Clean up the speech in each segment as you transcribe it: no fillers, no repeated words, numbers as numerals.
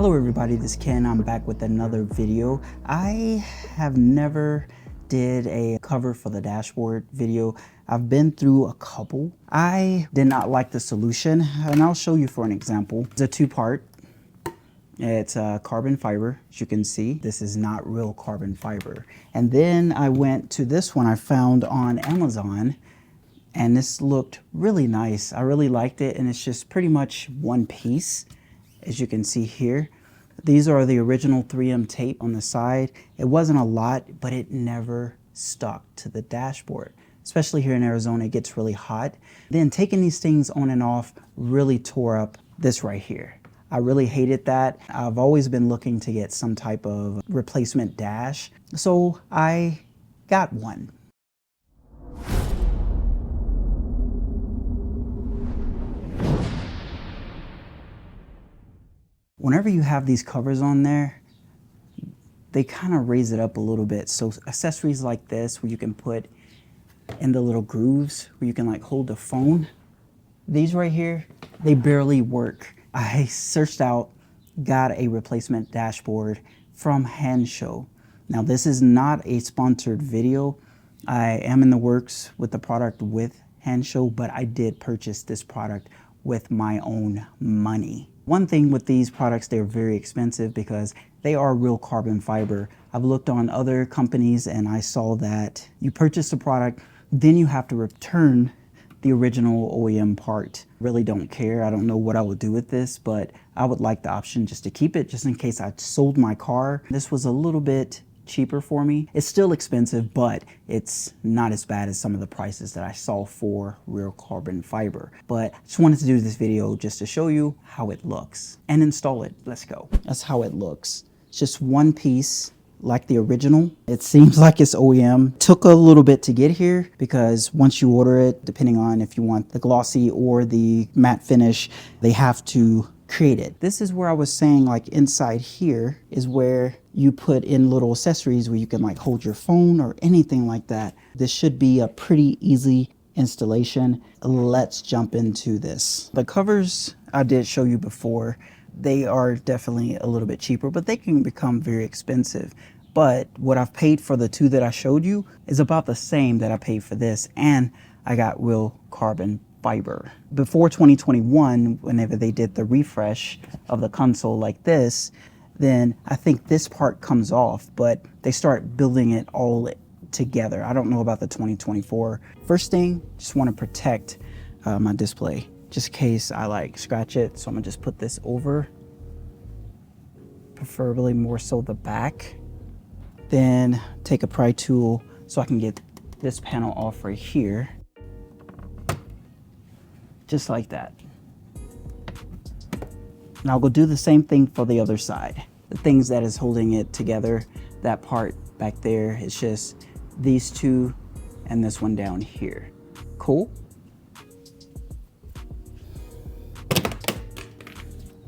Hello everybody, this is Ken. I'm back with another video. I have never did a cover for the dashboard video. I've been through a couple. I did not like the solution, and I'll show you for an example. It's a two-part. It's carbon fiber, as you can see. This is not real carbon fiber. And then I went to this one I found on Amazon, and this looked really nice. I really liked it, and it's just pretty much one piece. As you can see here, these are the original 3M tape on the side. It wasn't a lot, but it never stuck to the dashboard. Especially here in Arizona, it gets really hot. Then taking these things on and off really tore up this right here. I really hated that. I've always been looking to get some type of replacement dash, so I got one. Whenever you have these covers on there, they kind of raise it up a little bit. So accessories like this, where you can put in the little grooves, where you can like hold the phone. These right here, they barely work. I searched out, got a replacement dashboard from Hansho. Now this is not a sponsored video. I am in the works with the product with Hansho, but I did purchase this product with my own money. One thing with these products, they're very expensive because they are real carbon fiber. I've looked on other companies and I saw that you purchase the product, then you have to return the original OEM part. Really don't care. I don't know what I would do with this, but I would like the option just to keep it just in case I sold my car. This was a little bit cheaper for me. It's still expensive, but it's not as bad as some of the prices that I saw for real carbon fiber. But I just wanted to do this video just to show you how it looks and install it. Let's go. That's how it looks. It's just one piece like the original. It seems like it's OEM. Took a little bit to get here because once you order it, depending on if you want the glossy or the matte finish, they have to create it. This is where I was saying, like inside here is where you put in little accessories where you can like hold your phone or anything like that. This should be a pretty easy installation. Let's jump into this. The covers I did show you before, they are definitely a little bit cheaper, but they can become very expensive. But what I've paid for the two that I showed you is about the same that I paid for this, and I got real carbon fiber. Before 2021, whenever they did the refresh of the console like this, then I think this part comes off, but they start building it all together. I don't know about the 2024. First thing, just want to protect my display just in case I like scratch it. So I'm gonna just put this over, preferably more so the back. Then take a pry tool so I can get this panel off right here. Just like that. Now I'll go do the same thing for the other side. The things that is holding it together, that part back there, it's just these two and this one down here. Cool?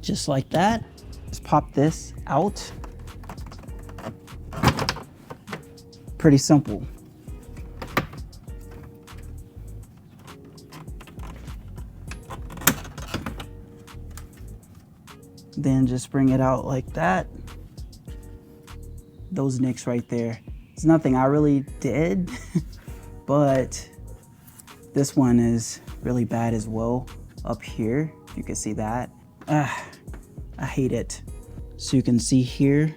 Just like that. Just pop this out. Pretty simple. Then just bring it out like that. Those nicks right there. It's nothing I really did, but this one is really bad as well up here. You can see that. I hate it. So you can see here,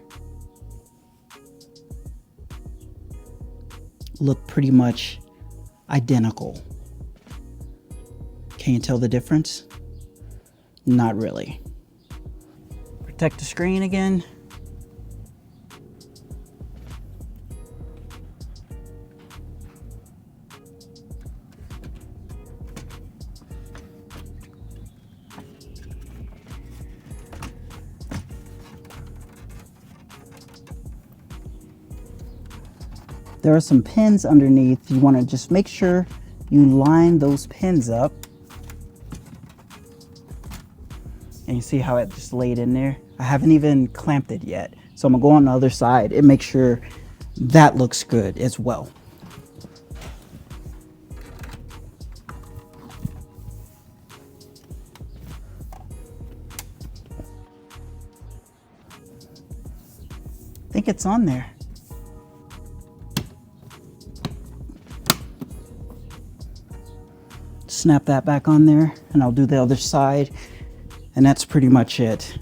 look pretty much identical. Can you tell the difference? Not really. Protect the screen again. There are some pins underneath. You want to just make sure you line those pins up. And you see how it just laid in there? I haven't even clamped it yet. So I'm gonna go on the other side and make sure that looks good as well. it's on there. Snap that back on there, and I'll do the other side, and that's pretty much it.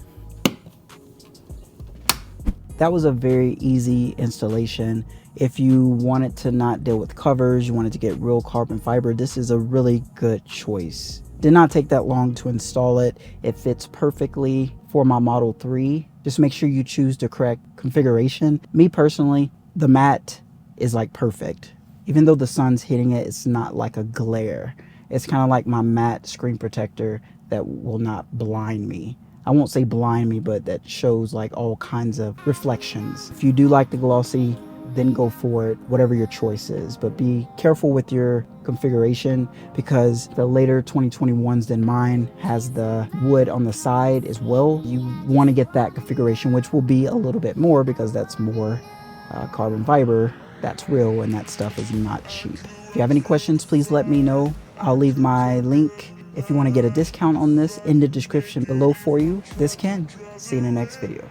That was a very easy installation. If you wanted to not deal with covers, you wanted to get real carbon fiber, this is a really good choice. Did not take that long to install it. It fits perfectly for my Model 3. Just make sure you choose the correct configuration. Me personally, the matte is like perfect. Even though the sun's hitting it, it's not like a glare. It's kind of like my matte screen protector that will not blind me. I won't say blind me, but that shows like all kinds of reflections. If you do like the glossy, then go for it, whatever your choice is. But be careful with your configuration, because the later 2021s than mine has the wood on the side as well. You want to get that configuration, which will be a little bit more because that's more carbon fiber. That's real, and that stuff is not cheap. If you have any questions, please let me know. I'll leave my link if you want to get a discount on this in the description below for you. This Ken. See you in the next video.